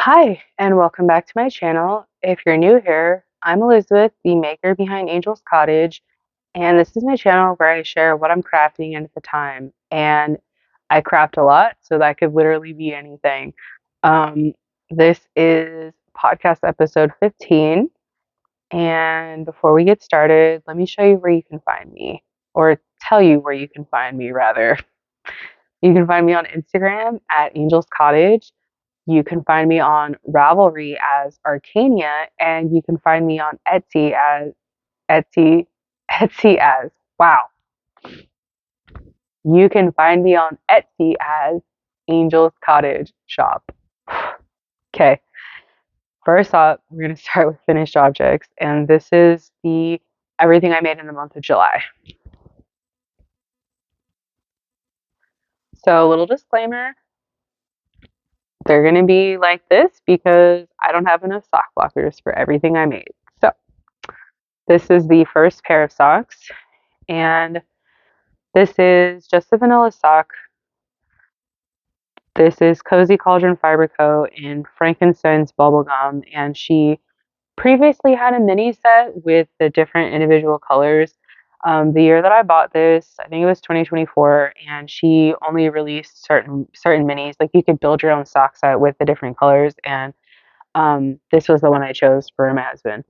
Hi, and welcome back to my channel. If you're new here, I'm Elizabeth, the maker behind Angel's Cottage, and this is my channel where I share what I'm crafting at the time. And I craft a lot, so that could literally be anything. Um, this is podcast episode 15, and before we get started, let me show you where you can find me, or tell you where you can find me, rather. You can find me on Instagram at Angel's Cottage. You can find me on Ravelry as Arcania, and you can find me on Etsy, Etsy as, wow. You can find me on Etsy as Angel's Cottage Shop. Okay, first up, we're going to start with finished objects, and this is the everything I made in the month of July. So, a little disclaimer, they're going to be like this because I don't have enough sock blockers for everything I made. So, this is the first pair of socks, and this is just a vanilla sock. This is Cozy Cauldron Fiber Co. in Frankenstein's Bubblegum, and she previously had a mini set with the different individual colors. The year that I bought this, I think it was 2024, and she only released certain minis. Like you could build your own sock set with the different colors, and this was the one I chose for my husband.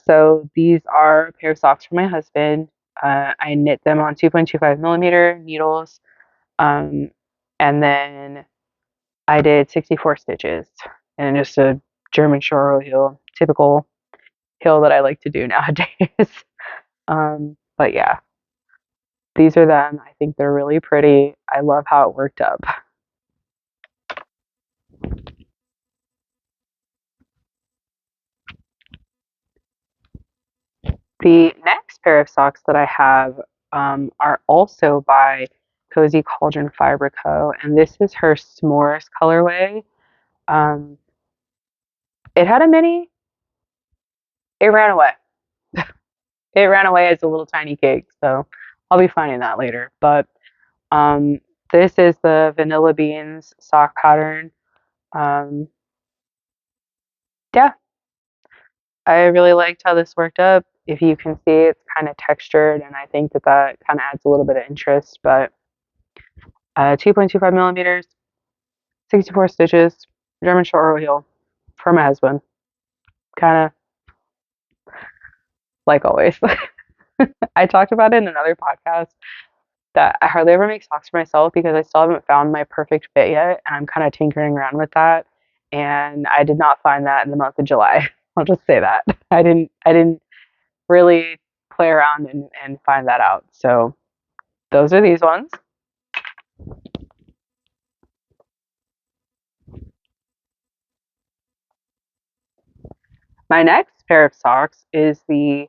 So these are a pair of socks for my husband. I knit them on 2.25 millimeter needles, um, and then I did 64 stitches and just a German short row heel, typical heel that I like to do nowadays. But yeah, these are them. I think they're really pretty. I love how it worked up. The next pair of socks that I have are also by Cozy Cauldron Fiber Co. And this is her S'mores colorway. Um, it had a mini. It ran away. It ran away as a little tiny cake. So I'll be finding that later. But um, this is the Vanilla Beans sock pattern. Um, yeah, I really liked how this worked up. If you can see, it's kind of textured, and I think that that kind of adds a little bit of interest. But 2.25 millimeters, 64 stitches, German short row heel for my husband. Kind of like always. I talked about it in another podcast that I hardly ever make socks for myself because I still haven't found my perfect fit yet, and I'm kind of tinkering around with that. And I did not find that in the month of July. I'll just say that. I didn't really play around and find that out. So those are these ones. My next pair of socks is the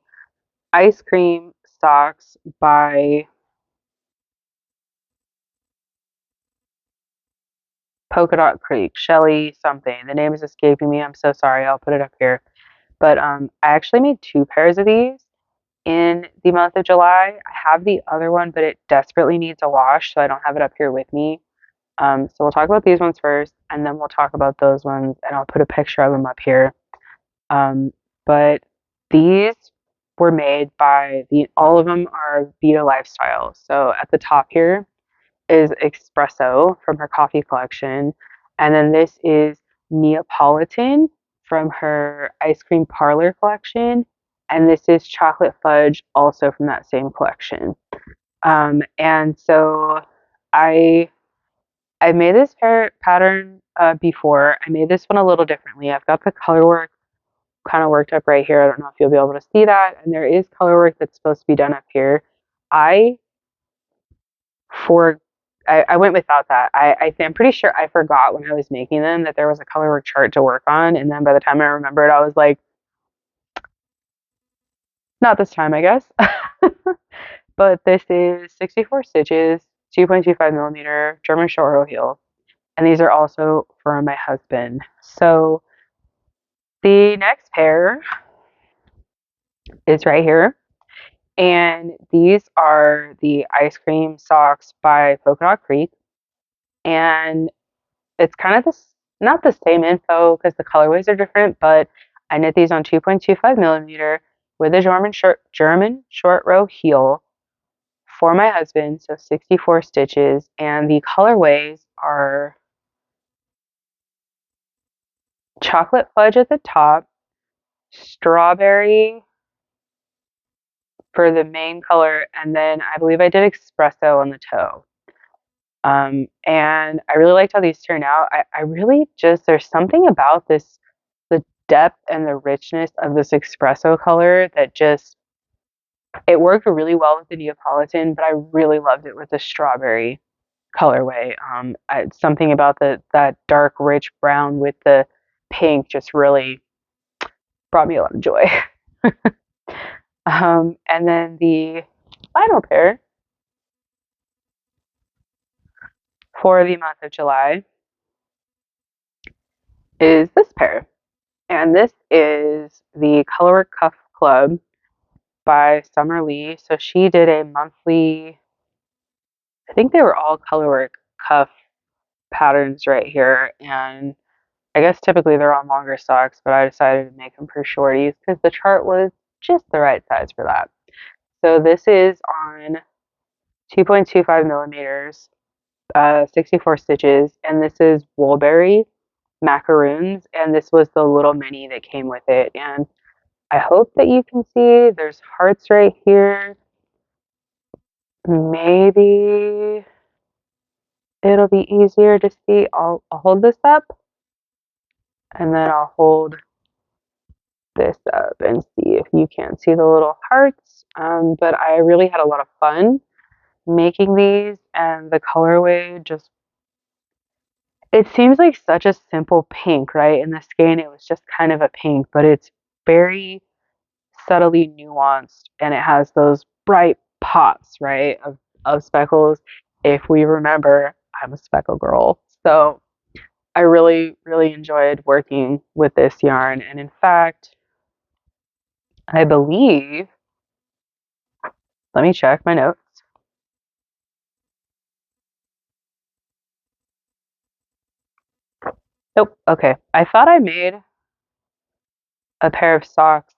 ice cream socks by Polka Dot Creek, Shelly something. The name is escaping me. I'm so sorry. I'll put it up here. But I actually made two pairs of these in the month of July. I have the other one, but it desperately needs a wash, so I don't have it up here with me. So we'll talk about these ones first, and then we'll talk about those ones, and I'll put a picture of them up here. Um, but these were made by all of them are Vita Lifestyle. So at the top here is Espresso from her coffee collection. And then this is Neapolitan from her ice cream parlor collection. And this is Chocolate Fudge also from that same collection. And so I I made this pattern before. I made this one a little differently. I've got the color work kind of worked up right here. I don't know if you'll be able to see that. And there is color work that's supposed to be done up here. I for I went without that. I'm pretty sure I forgot when I was making them that there was a color work chart to work on. And then by the time I remembered, I was like, not this time, I guess. But this is 64 stitches, 2.25 millimeter German short row heel. And these are also for my husband. So the next pair is right here. And these are the ice cream socks by Polka Dot Creek. And it's kind of this not the same info because the colorways are different, but I knit these on 2.25 millimeter with a German short row heel for my husband, so 64 stitches, and the colorways are chocolate fudge at the top, strawberry for the main color, and then I believe I did espresso on the toe. And I really liked how these turned out. I really just, there's something about this, the depth and the richness of this espresso color that just, it worked really well with the Neapolitan, but I really loved it with the strawberry colorway. Something about that dark, rich brown with the pink just really brought me a lot of joy. And then the final pair for the month of July is this pair. And this is the Colorwork Cuff Club by Summer Lee. So she did a monthly, I think they were all Colorwork cuff patterns right here. And I guess typically they're on longer socks, but I decided to make them for shorties because the chart was just the right size for that. So this is on 2.25 millimeters, 64 stitches, and this is Woolberry macaroons, and this was the little mini that came with it. And I hope that you can see there's hearts right here. Maybe it'll be easier to see. I'll hold this up and then I'll hold this up and see if you can see the little hearts. But I really had a lot of fun making these, and the colorway just, it seems like such a simple pink, right? In the skein it was just kind of a pink, but it's very subtly nuanced, and it has those bright pops, right, of speckles. If we remember, I'm a speckle girl, so I really, really enjoyed working with this yarn. And in fact, I believe, let me check my notes. Nope, okay. I thought I made a pair of socks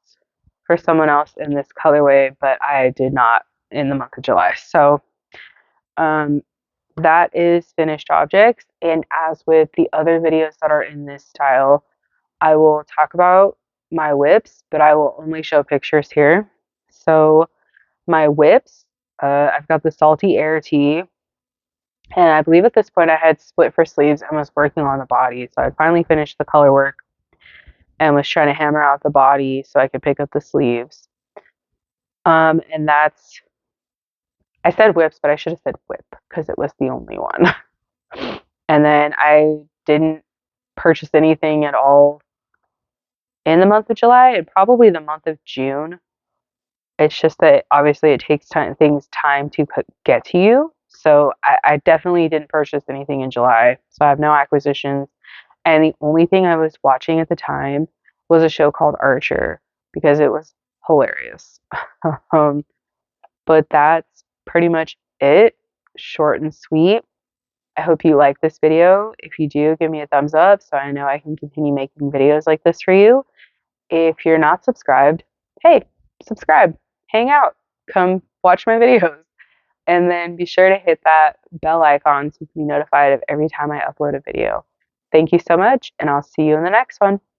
for someone else in this colorway, but I did not in the month of July. So um, that is finished objects. And as with the other videos that are in this style, I will talk about my whips, but I will only show pictures here. So my whips, I've got the Salty Air tee, and I believe at this point I had split for sleeves and was working on the body. So I finally finished the color work and was trying to hammer out the body so I could pick up the sleeves. And that's, I said whips, but I should have said whip because it was the only one. And then I didn't purchase anything at all in the month of July, and probably the month of June. It's just that obviously it takes time to get to you. So I definitely didn't purchase anything in July. So I have no acquisitions. And the only thing I was watching at the time was a show called Archer because it was hilarious. um, but that's pretty much it. Short and sweet. I hope you like this video. If you do, give me a thumbs up so I know I can continue making videos like this for you. If you're not subscribed, hey, subscribe, hang out, come watch my videos. And then be sure to hit that bell icon so you can be notified of every time I upload a video. Thank you so much, and I'll see you in the next one.